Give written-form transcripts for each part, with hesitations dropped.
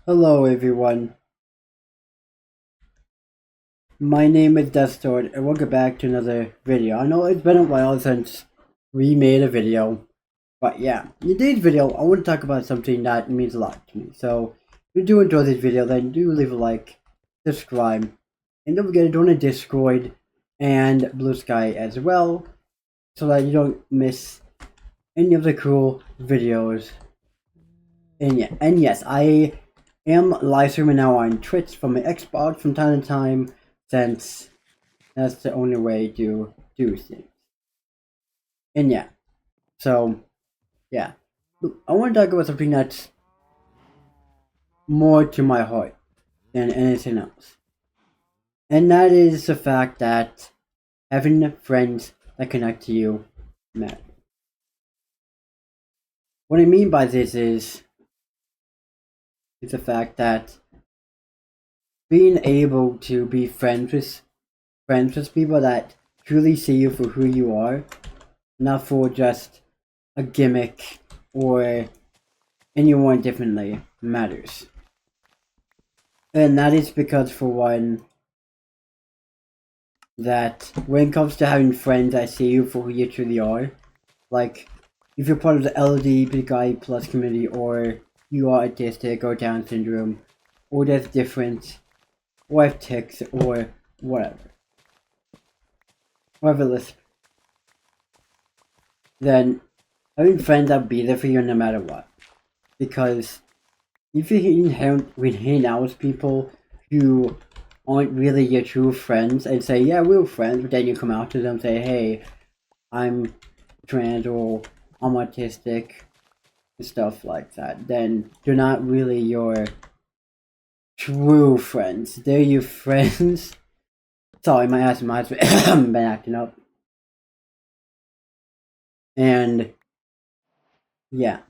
Hello everyone, my name is Deathdart and welcome back to another video. I know it's been a while since we made a video, but yeah, in today's video I want to talk about something that means a lot to me. So if you do enjoy this video, then do leave a like, subscribe, and don't forget to join the Discord and Blue Sky as well, so that you don't miss any of the cool videos. And yes, I am live streaming now on Twitch from my Xbox from time to time, since that's the only way to do things. And yeah, so yeah, I want to talk about something that's more to my heart than anything else, and that is the fact that having friends that connect to you matter. What I mean by this is the fact that being able to be friends with people that truly see you for who you are, not for just a gimmick or anyone differently, matters. And that is because, for one, that when it comes to having friends that see you for who you truly are, like if you're part of the LGBTQIA plus community, or you are autistic or Down syndrome, or that's different, or have tics, or whatever lisp, then having friends that be there for you no matter what. Because if you hang out with people who aren't really your true friends and say, yeah, we're friends, but then you come out to them and say, hey, I'm trans or I'm autistic, and stuff like that, then they're not really your true friends. They're your friends. Sorry, my ass might have been acting up. And yeah,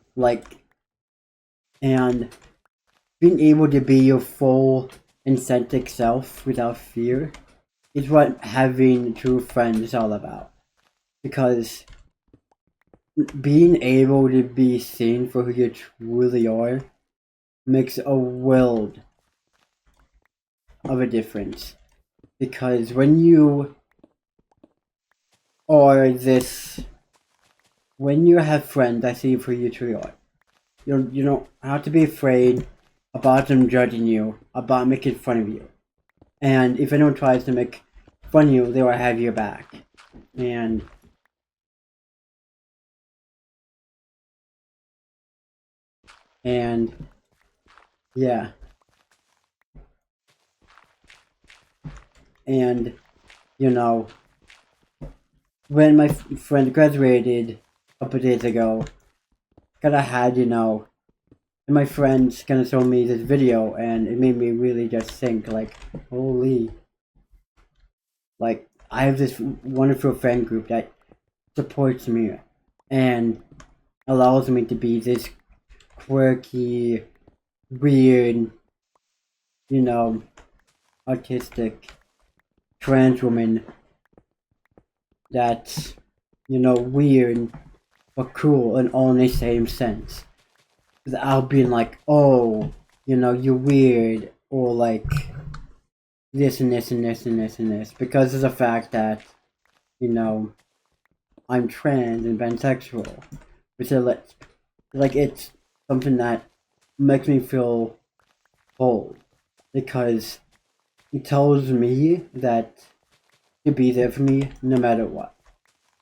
and being able to be your full authentic self without fear is what having true friends is all about. Because being able to be seen for who you truly are makes a world of a difference. Because when you are this, when you have friends that see you for who you truly are, you don't have to be afraid about them judging you, about making fun of you. And if anyone tries to make fun of you, they will have your back. And and yeah, and you know, when my friend graduated a couple days ago, kind of had, and my friends kind of showed me this video, and it made me really just think, like, holy, like, I have this wonderful friend group that supports me and allows me to be this quirky, weird, you know, autistic trans woman that's, weird but cool and all in the same sense. Without being like, oh, you're weird, or like this and this and this and this and this, because of the fact that, I'm trans and pansexual. Which is like it's something that makes me feel whole, because it tells me that to be there for me no matter what,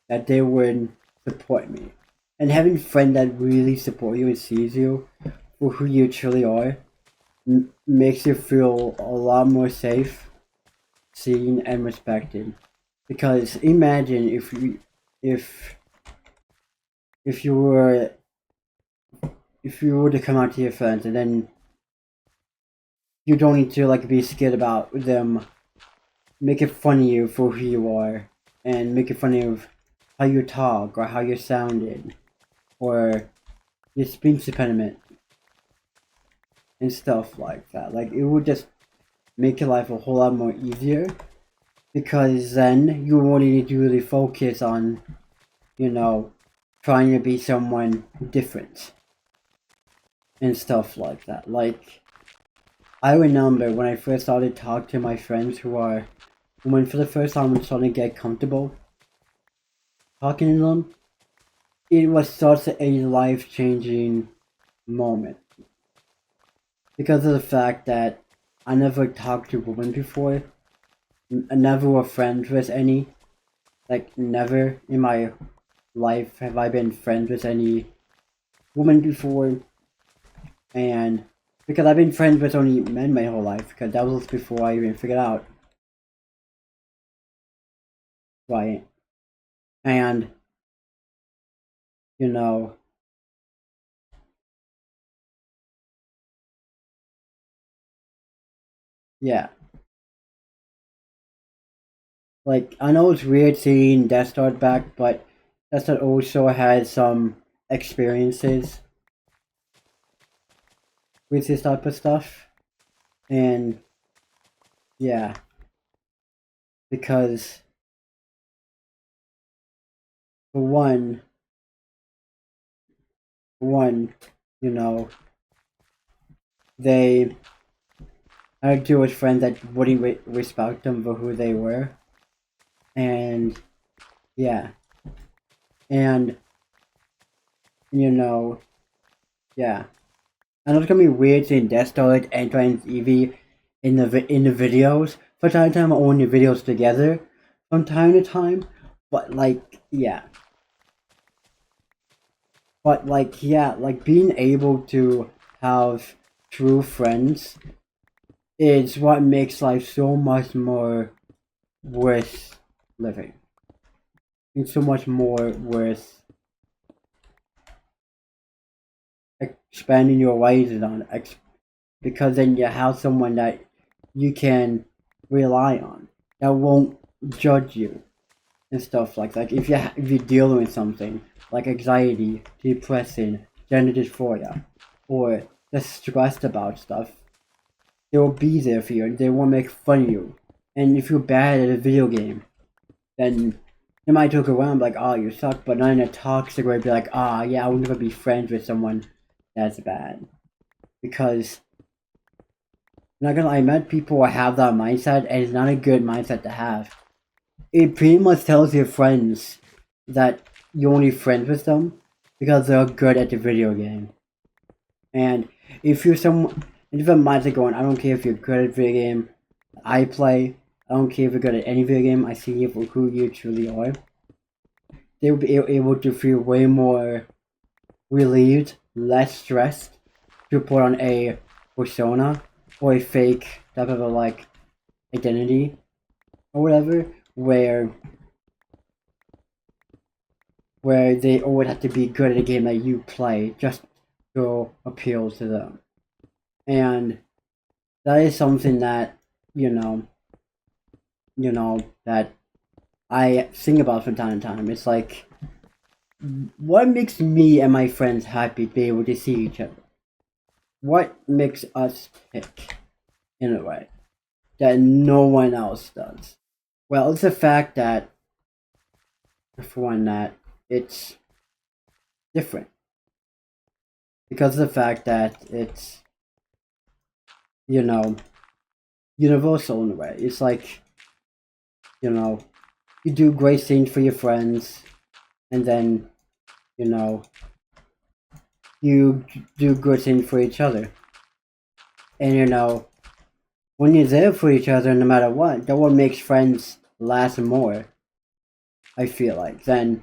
that they would support me. And having friends that really support you and sees you for who you truly are makes you feel a lot more safe, seen, and respected. Because imagine if if you were if you were to come out to your friends, and then you don't need to like be scared about them making fun of you for who you are, and making fun of how you talk or how you sounded or your speech impediment and stuff like that. Like, it would just make your life a whole lot more easier, because then you won't need to really focus on, trying to be someone different and stuff like that. Like, I remember when I first started talking to my friends who are when for the first time I'm starting to get comfortable talking to them, it was such a life-changing moment because of the fact that I never talked to women before. I never were friends with any. Like, never in my life have I been friends with any woman before. And because I've been friends with only men my whole life, because that was before I even figured out who I am. And, you know, yeah. Like, I know it's weird seeing Deathdart back, but Deathdart also had some experiences with this type of stuff. And, yeah, because, for one, one, you know, they had to deal with friends that wouldn't respect them for who they were. And, yeah. And, you know, yeah. I know it's gonna be weird seeing Deathdart and Trans Eevee in the videos. From time to time, only videos together. From time to time, but like yeah, but like yeah, like being able to have true friends is what makes life so much more worth living. It's so much more worth expanding your horizons on. Because then you have someone that you can rely on that won't judge you and stuff like that. If you're dealing with something like anxiety, depression, gender dysphoria, or just stressed about stuff, they will be there for you and they won't make fun of you. And if you're bad at a video game, then they might joke around like, "Oh, you suck," but not in a toxic way. Be like, "Ah, yeah, I will never be friends with someone that's bad," because not gonna lie, I met people who have that mindset, and it's not a good mindset to have. It pretty much tells your friends that you're only friends with them because they're good at the video game. And if you're someone, if a mindset going, I don't care if you're good at video game, I play. I don't care if you're good at any video game. I see you for who you truly are. They will be able to feel way more relieved, less stressed to put on a persona or a fake type of a like identity or whatever, where they always have to be good at a game that you play just to appeal to them. And that is something that, you know, that I think about from time to time. It's like, what makes me and my friends happy to be able to see each other? What makes us tick in a way that no one else does? Well, it's the fact that, for one, that it's different. Because of the fact that it's, you know, universal in a way. It's like, you know, you do great things for your friends, and then, you know, you do good things for each other. And, you know, when you're there for each other no matter what, that what makes friends last more, I feel like, than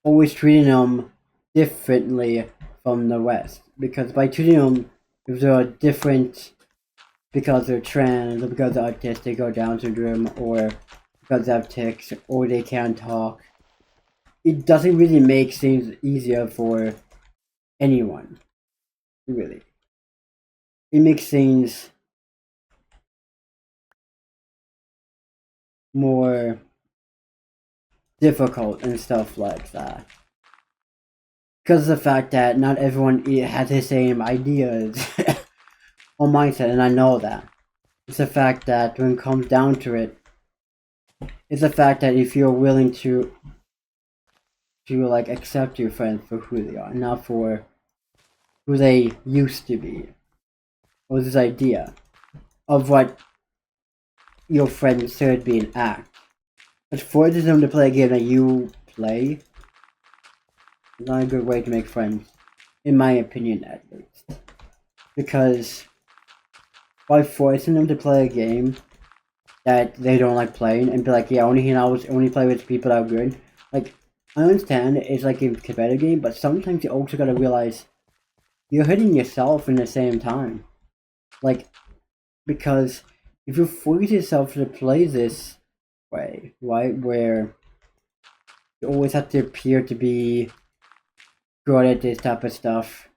always treating them differently from the rest. Because by treating them, if they're different because they're trans, or because they're autistic, or Down syndrome, or because they have tics, or they can't talk, it doesn't really make things easier for anyone, really. It makes things more difficult and stuff like that. Because of the fact that not everyone has the same ideas or mindset, and I know that. It's the fact that when it comes down to it, it's the fact that if you're willing to like accept your friends for who they are, not for who they used to be, was this idea of what your friends should be and act. But forcing them to play a game that you play is not a good way to make friends, in my opinion at least. Because by forcing them to play a game that they don't like playing and be like, yeah, only play with people that are good. Like, I understand it's like a competitive game, but sometimes you also gotta realize you're hitting yourself in the same time. Like, because if you force yourself to play this way, right, where you always have to appear to be good at this type of stuff,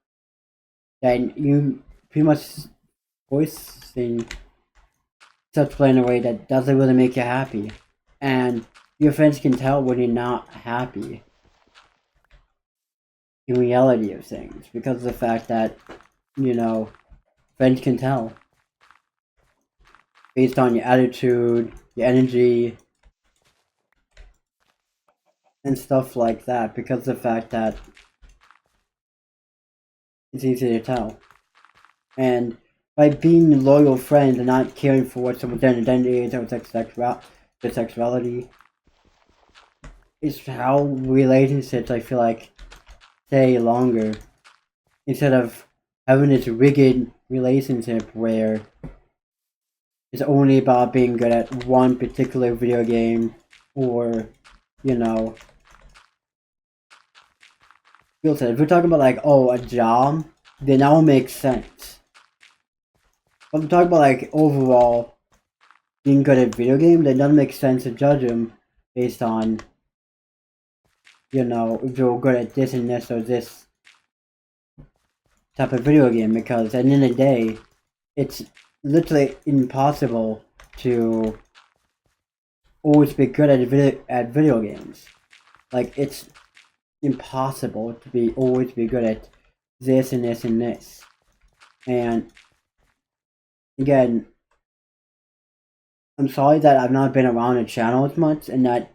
then you pretty much forcing stuff to play in a way that doesn't really make you happy. And your friends can tell when you're not happy in reality of things because of the fact that, friends can tell based on your attitude, your energy, and stuff like that because of the fact that it's easy to tell. And by being loyal friends and not caring for what someone's identity is or their sexuality, is how relationships, I feel like, stay longer. Instead of having this rigid relationship where it's only about being good at one particular video game or, skill set. If we're talking about like, a job, then that will make sense. But if we're talking about like overall being good at video games, then it doesn't make sense to judge them based on, if you're good at this and this or this type of video game, because at the end of the day, it's literally impossible to always be good at video games. Like, it's impossible to always be good at this and this and this. And again, I'm sorry that I've not been around the channel as much, and that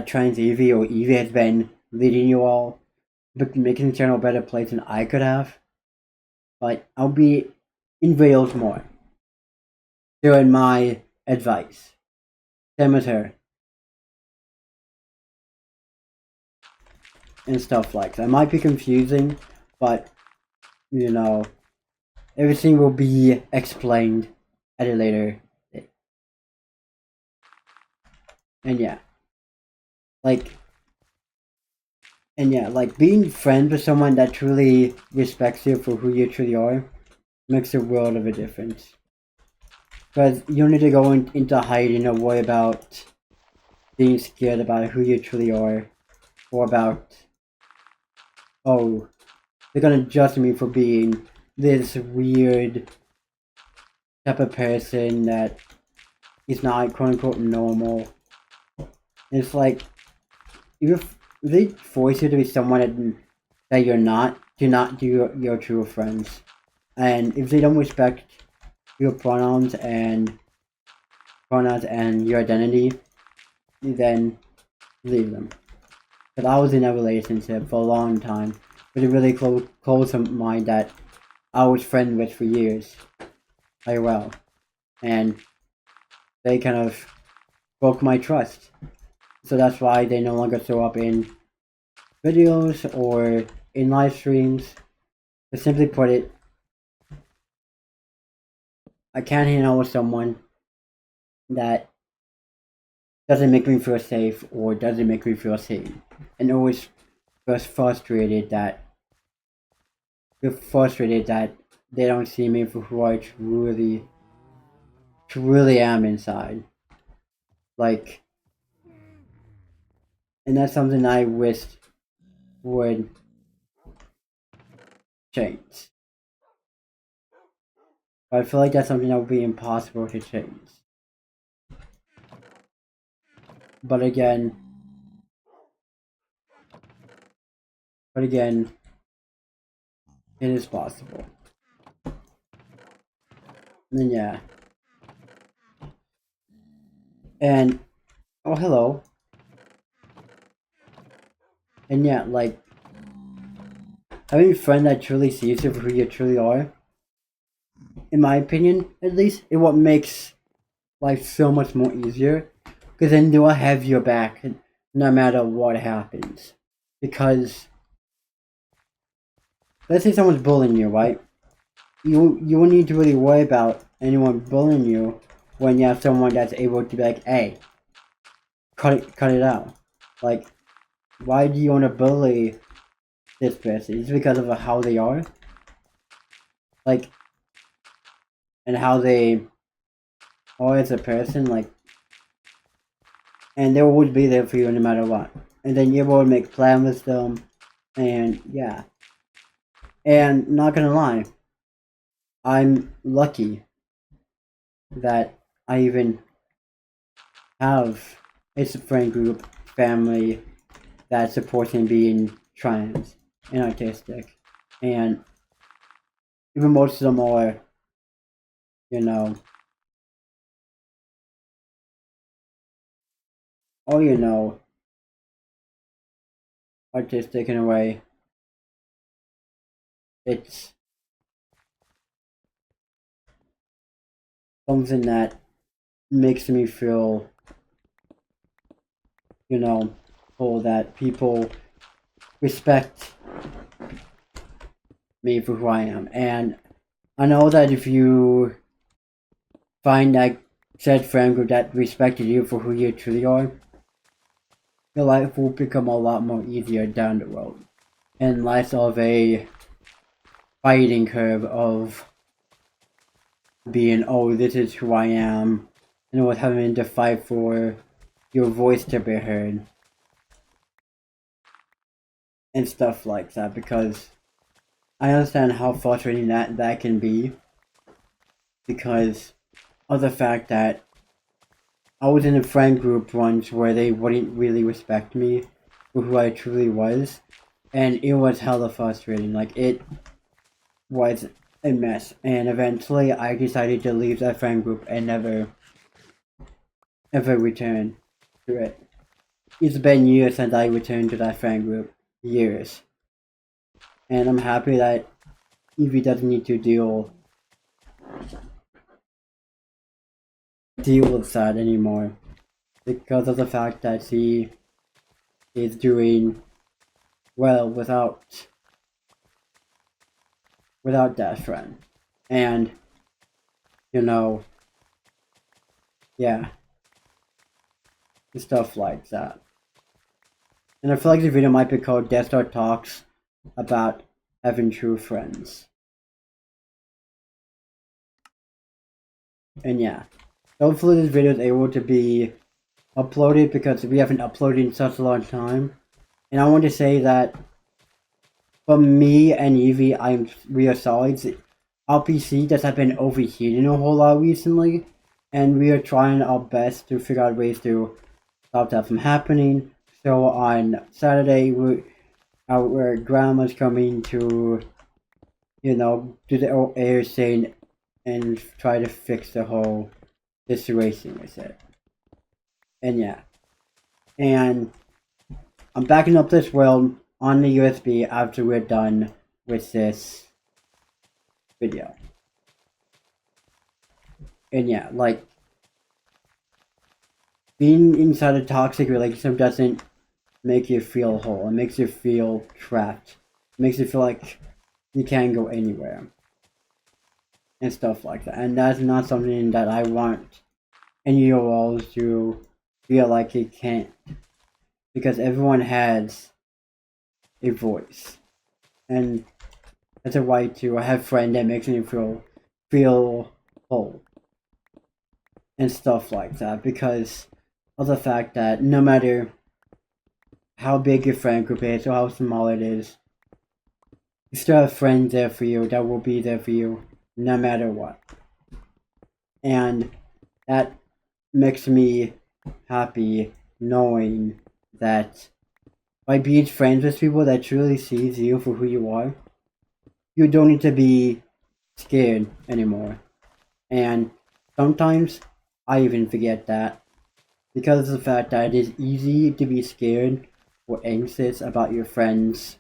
Trans Evie or Evie has been leading you all, but making the channel a better place than I could have. But I'll be in videos more, doing my advice. Same with her. And stuff like that. It might be confusing, but, everything will be explained at a later date. And yeah. Being friends with someone that truly respects you for who you truly are makes a world of a difference. Because you don't need to go into hiding or worry about being scared about who you truly are, or about, oh, they're gonna judge me for being this weird type of person that is not quote unquote normal. It's like, if they force you to be someone that you're not, do not do your true friends. And if they don't respect your pronouns and your identity, then leave them. Because I was in a relationship for a long time with a really close of mine that I was friends with for years. Very well. And they kind of broke my trust. So that's why they no longer show up in videos or in live streams. To simply put it, I can't hang out with someone that doesn't make me feel safe or doesn't make me feel seen. And always feels frustrated that they don't see me for who I truly am inside. Like, and that's something I wish would change. But I feel like that's something that would be impossible to change. But again, it is possible. And yeah. And, oh, hello. And yeah, like, having a friend that truly sees you for who you truly are in my opinion, at least, it what makes life so much more easier. Because then they'll have your back no matter what happens. Because let's say someone's bullying you, right? You won't need to really worry about anyone bullying you when you have someone that's able to be like, hey, cut it out. Like, why do you want to bully this person? It's because of how they are, like, and how they are as a person, like, and they would be there for you no matter what. And then you're able to make plans with them, and yeah. And not gonna lie, I'm lucky that I even have a friend group, family that supports me being trans and autistic. And even most of them are, you know, artistic in a way. It's something that makes me feel, cool that people respect me for who I am. And I know that if you find that said friend group that respected you for who you truly are, your life will become a lot more easier down the road. And less of a fighting curve of being, oh, this is who I am, and with having to fight for your voice to be heard. And stuff like that, because I understand how frustrating that can be, because of the fact that I was in a friend group once where they wouldn't really respect me for who I truly was, and it was hella frustrating. Like, it was a mess, and eventually I decided to leave that friend group and never ever return to it. It's been years since I returned to that friend group. Years. And I'm happy that Evie doesn't need to deal with that anymore, because of the fact that she is doing well without that friend. And yeah, stuff like that. And I feel like the video might be called Deathdart Talks about having true friends. And yeah, hopefully this video is able to be uploaded, because we haven't uploaded in such a long time. And I want to say that for me and Evie, we are solids. Our PC just have been overheating a whole lot recently, and we are trying our best to figure out ways to stop that from happening. So on Saturday, our grandma's coming to, do the air saying and try to fix the whole situation with it. And yeah. And I'm backing up this world on the USB after we're done with this video. And yeah, like, being inside a toxic relationship doesn't make you feel whole. It makes you feel trapped. It makes you feel like you can't go anywhere. And stuff like that. And that's not something that I want any of y'all to feel like you can't. Because everyone has a voice. And that's a right to have a friend that makes me feel whole. And stuff like that. Because of the fact that no matter how big your friend group is or how small it is, you still have friends there for you that will be there for you no matter what. And that makes me happy knowing that by being friends with people that truly sees you for who you are, you don't need to be scared anymore. And sometimes I even forget that, because of the fact that it is easy to be scared or anxious about your friends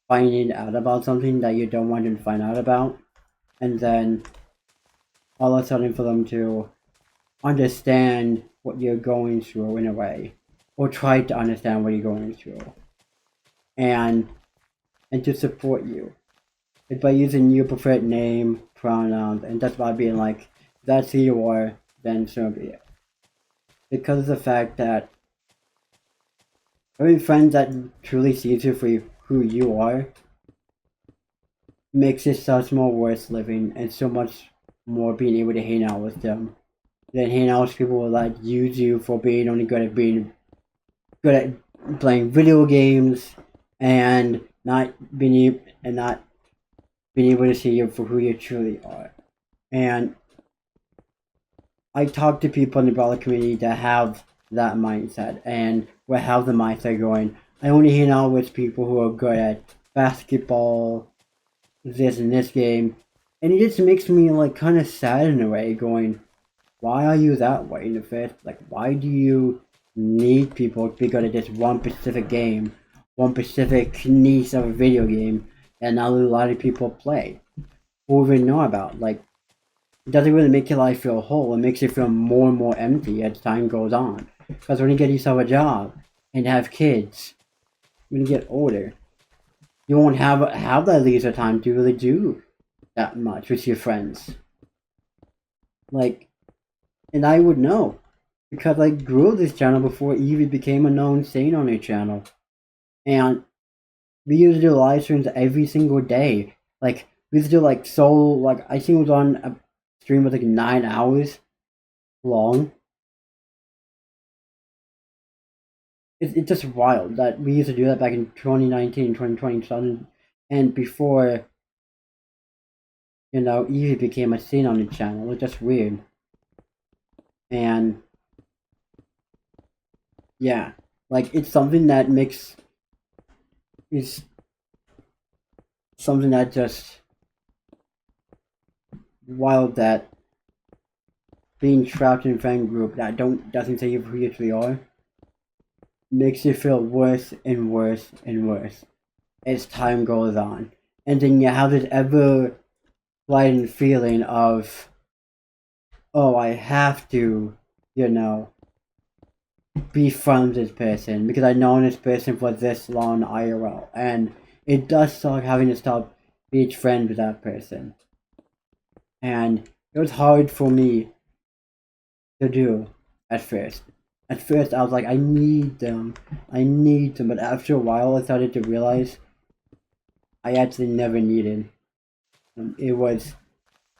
finding out about something that you don't want them to find out about, and then all of a sudden for them to understand what you're going through in a way, or try to understand what you're going through, and to support you. It's by using your preferred name, pronouns, and just by being like, that's who you are, then so be it. Because of the fact that having friends that truly sees you for who you are makes it so much more worth living, and so much more being able to hang out with them than hanging out with people that use you for being only good at playing video games and not being able to see you for who you truly are. And I talk to people in the broader community that have that mindset and will have the mindset going, I only hang out with people who are good at basketball, this and this game. And it just makes me like kind of sad in a way, going, why are you that way in the first? Like, why do you need people to be good at this one specific game, one specific niche of a video game that not a lot of people play or even know about? Like, it doesn't really make your life feel whole. It makes you feel more and more empty as time goes on. Because when you get yourself a job and have kids, when you get older, you won't have that leisure time to really do that much with your friends. Like, and I would know because I grew this channel before Evie became a known saint on her channel, and we used to do live streams every single day. Like we used to do like I think it was on a stream was like 9 hours long. It's just wild that we used to do that back in 2019, 2020, and before Evie became a saint on the channel. It was just weird, and yeah, like it's something that makes is something that just wild that being trapped in a friend group that doesn't say who you truly are makes you feel worse and worse and worse as time goes on. And then you have this ever lighting feeling of, oh, I have to, be friends with this person because I've known this person for this long IRL. And it does suck having to stop being friends with that person. And it was hard for me to do at first. At first, I was like, I need them. But after a while, I started to realize I actually never needed. It was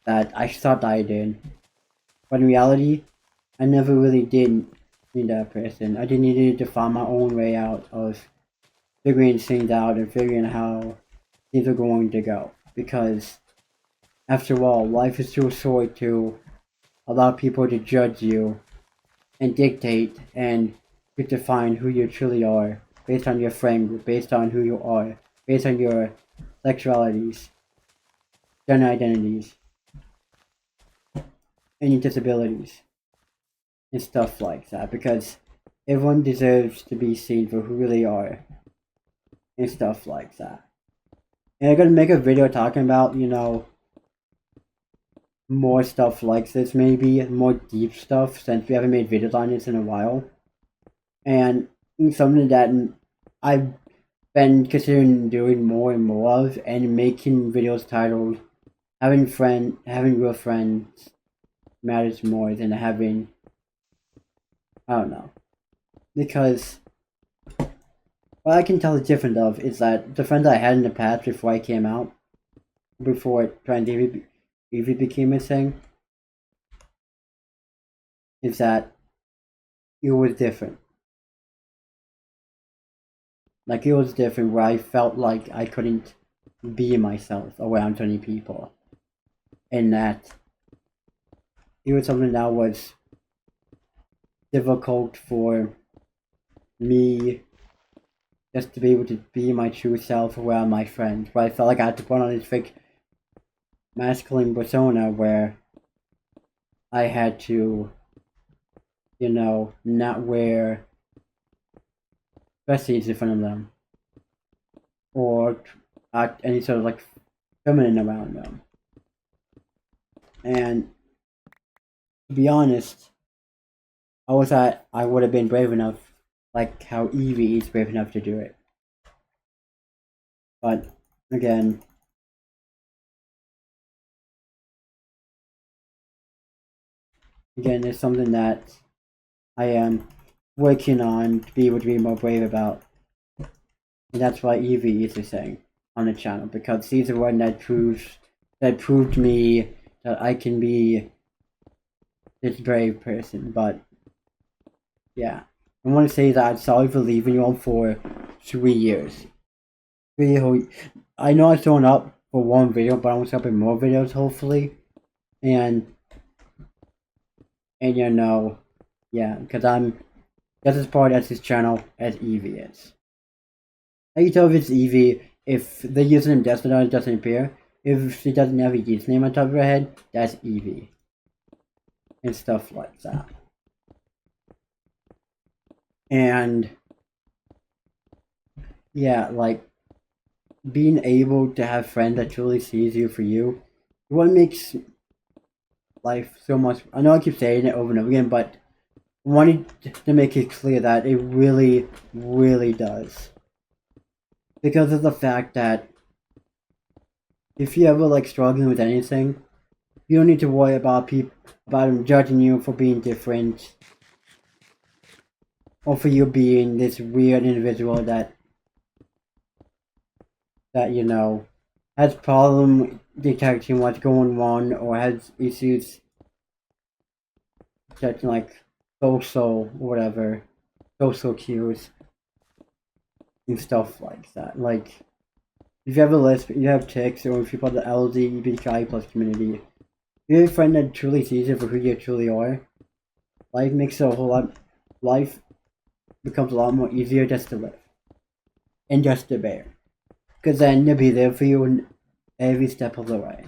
that I thought I did. But in reality, I never really did need that person. I just needed to find my own way out of figuring things out and figuring how things are going to go. Because, after all, life is too short to allow people to judge you and dictate and define who you truly are based on your friend group, based on who you are, based on your sexualities, gender identities, any disabilities, and stuff like that. Because everyone deserves to be seen for who they are and stuff like that. And I'm gonna make a video talking about, more stuff like this, maybe more deep stuff, since we haven't made videos on this in a while. And something that I've been considering doing more and more of, and making videos titled having real friends matters more than having, I don't know. Because what I can tell the difference of is that the friends I had in the past before I came out, before Transgender became a thing, is that it was different. Like it was different where I felt like I couldn't be myself around 20 people. And that it was something that was difficult for me just to be able to be my true self around my friends. Where I felt like I had to put on this fake masculine persona where I had to, not wear dresses in front of them. Or act any sort of like feminine around them. And to be honest, I would have been brave enough, like how Evie is brave enough to do it. But again, it's something that I am working on to be able to be more brave about. And that's why Evie is the thing on the channel, because she's the one that proved me that I can be this brave person. But yeah, I want to say that I'm sorry for leaving you on for 3 years. I know I've thrown up for one video, but I'm gonna up in more videos hopefully, and you know, yeah, because I'm just as part of this channel as Evie is. I can tell if it's Evie if the username Deathdart doesn't appear. If she doesn't have a username on top of her head, that's Evie. And stuff like that. And yeah, like being able to have friends that truly sees you for you, what makes life so much. I know I keep saying it over and over again, but I wanted to make it clear that it really, really does. Because of the fact that if you ever like struggling with anything, you don't need to worry about them judging you for being different, or for you being this weird individual that you know has problem detecting what's going on, or has issues detecting like social cues and stuff like that. Like if you have a lisp, you have tics, or if you're part of the LGBTQIA plus community, if you have a friend that truly sees you for who you truly are, life becomes a lot more easier just to live and just to bear. Because then they'll be there for you in every step of the way.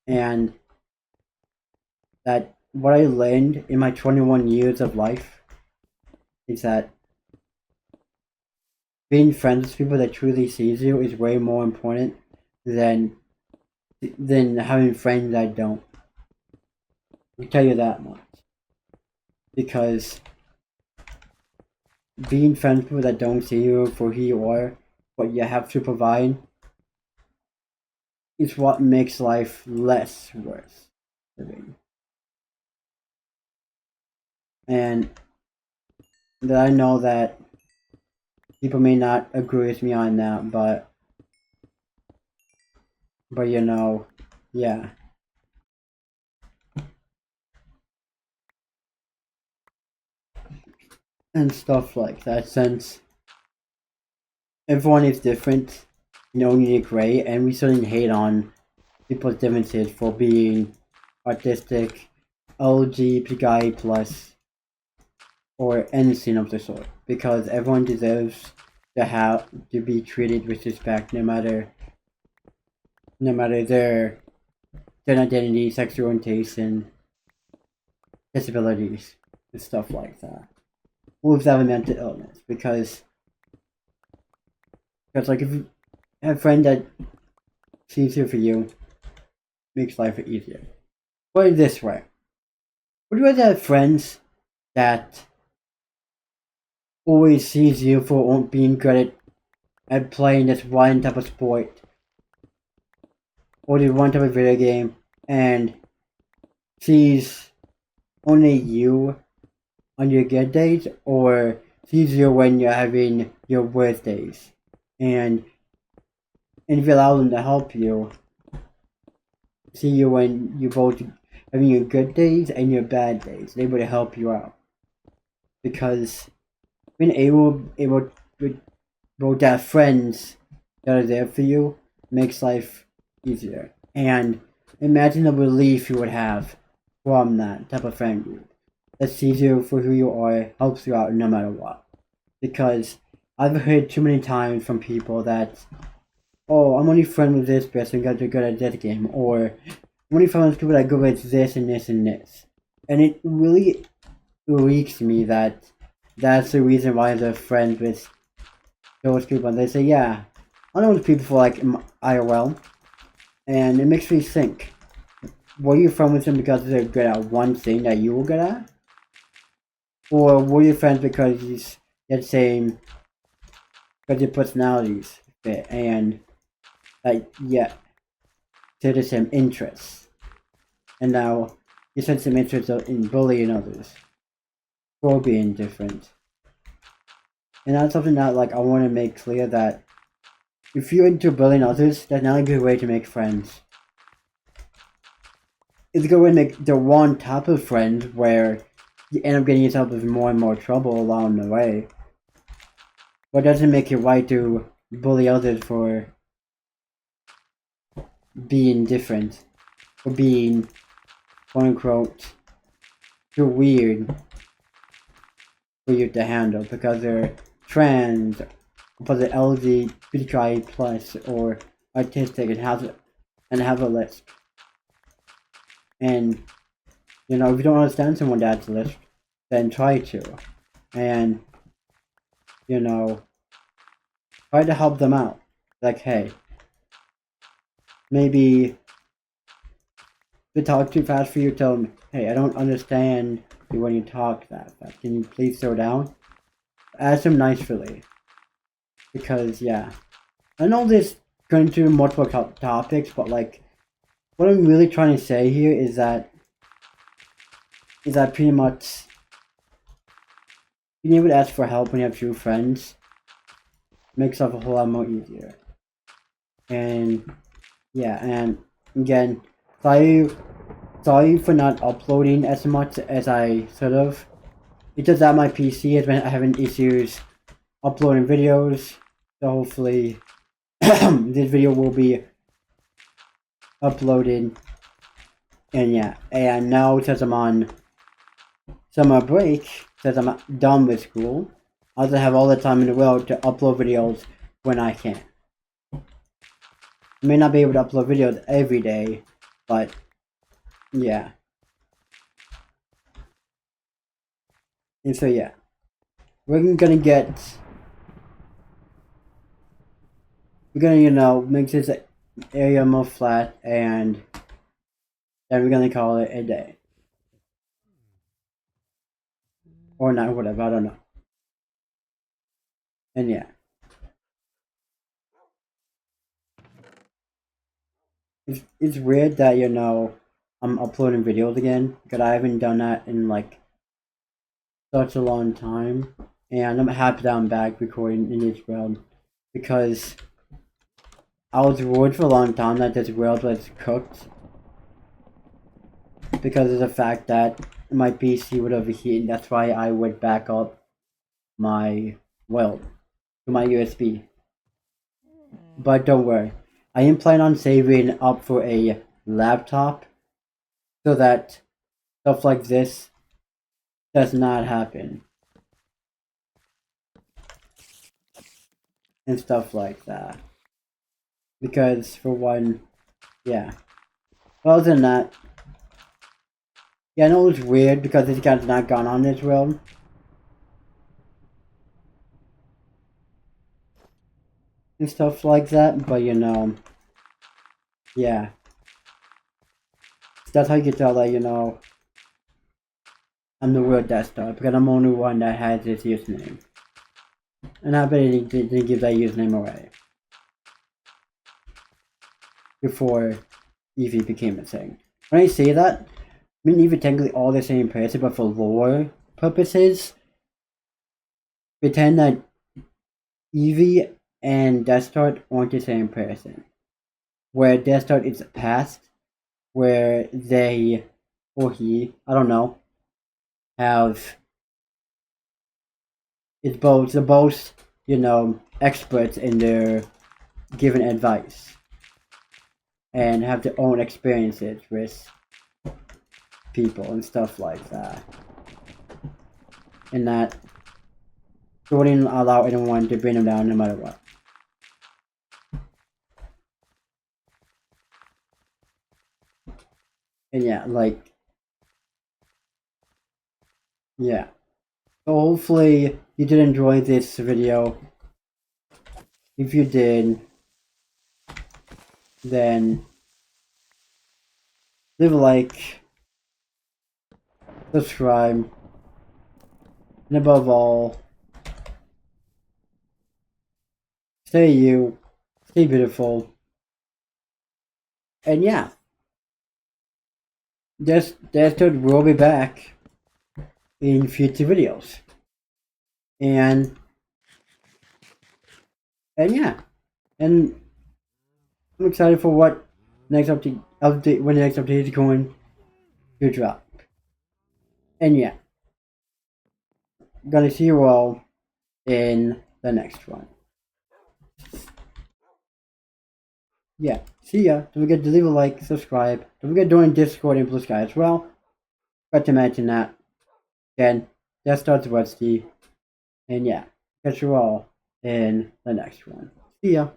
And that what I learned in my 21 years of life is that being friends with people that truly sees you is way more important than having friends that don't. I can tell you that much. Because being friends with people that don't see you for who you are, what you have to provide, is what makes life less worth living. And that I know that people may not agree with me on that, but you know, yeah. And stuff like that, since everyone is different, no unique way, and we shouldn't hate on people's differences for being autistic, LGBTQIA plus, or anything of the sort, because everyone deserves to be treated with respect, no matter their identity, sexual orientation, disabilities, and stuff like that, or if they have a mental illness, because like if you have a friend that sees you for you, makes life easier. Put it this way: would you rather have friends that always sees you for being good at playing this one type of sport, or this one type of video game, and sees only you on your good days, or sees you when you're having your worst days, and if you allow them to help you, see you when you both having your good days and your bad days, they would help you out, because being able to have friends that are there for you makes life easier. And imagine the relief you would have from that type of friend group that sees you for who you are, helps you out no matter what. Because I've heard too many times from people that, oh, I'm only friends with this person because they're good at this game, or I'm only friends with people that are good at this and this and this. And it really reeks me that that's the reason why they're friends with those people. And they say, yeah, I know those people for like IRL, and it makes me think, were you friends with them because they're good at one thing that you were good at? Or were you friends because you had same, because your personalities fit and, yeah, share the same interests? And now you had some interest in bullying others for being different. And that's something that, like, I want to make clear that if you're into bullying others, that's not a good way to make friends. It's a good way to make the wrong type of friend where you end up getting yourself in more and more trouble along the way. But it doesn't make it right to bully others for being different. For being, quote unquote, too weird for you to handle because they're trans, because they're LGBTQIA plus or autistic and have a lisp. And, you know, if you don't understand someone that's lisp, then try to. And, you know, try to help them out. Like, hey, maybe if they talk too fast for you, tell them, hey, I don't understand you when you talk that fast. Can you please slow down? Ask them nicely. Because, yeah. I know this going through multiple topics, but, like, what I'm really trying to say here is that pretty much being able to ask for help when you have true friends makes life a whole lot more easier. And yeah, and again, sorry for not uploading as much as I should have. It's just that my PC has been having issues uploading videos, so hopefully this video will be uploaded. And yeah, and now since I'm on summer break, since I'm done with school, I'll just have all the time in the world to upload videos when I can. I may not be able to upload videos every day, but yeah. And so yeah, we're gonna you know, make this area more flat, and then we're gonna call it a day. Or not, whatever, I don't know. And yeah. It's weird that, you know, I'm uploading videos again, because I haven't done that in, like, such a long time. And I'm happy that I'm back recording in this world, because I was worried for a long time that this world was cooked, because of the fact that my PC would overheat, and that's why I would back up my, well, to my USB. But don't worry, I am planning on saving up for a laptop so that stuff like this does not happen. And stuff like that. Because, for one, yeah. Well, other than that, yeah, I know it's weird because this guy's not gone on this world. And stuff like that, but you know, yeah. That's how you can tell that, you know, I'm the real Deathdart, because I'm the only one that has this username. And I bet he didn't give that username away before Evie became a thing. When I say that, I mean Evie technically all the same person, but for lore purposes, pretend that Evie and Deathdart aren't the same person. Where Deathdart is past, where they, or he, I don't know, have, they're both, you know, experts in their giving advice. And have their own experiences with people and stuff like that. And that they wouldn't allow anyone to bring them down no matter what. And yeah, like, yeah. So hopefully you did enjoy this video. If you did, then leave a like, subscribe, and above all, stay you, stay beautiful, and yeah, Deathdart will be back in future videos, and yeah, and I'm excited for what next update when the next update is going to drop, and yeah, gonna see you all in the next one. Yeah, see ya. Don't forget to leave a like, subscribe. Don't forget to join Discord and Blue Sky as well. Forgot to mention that. Again, that starts Rusty. And yeah, catch you all in the next one. See ya.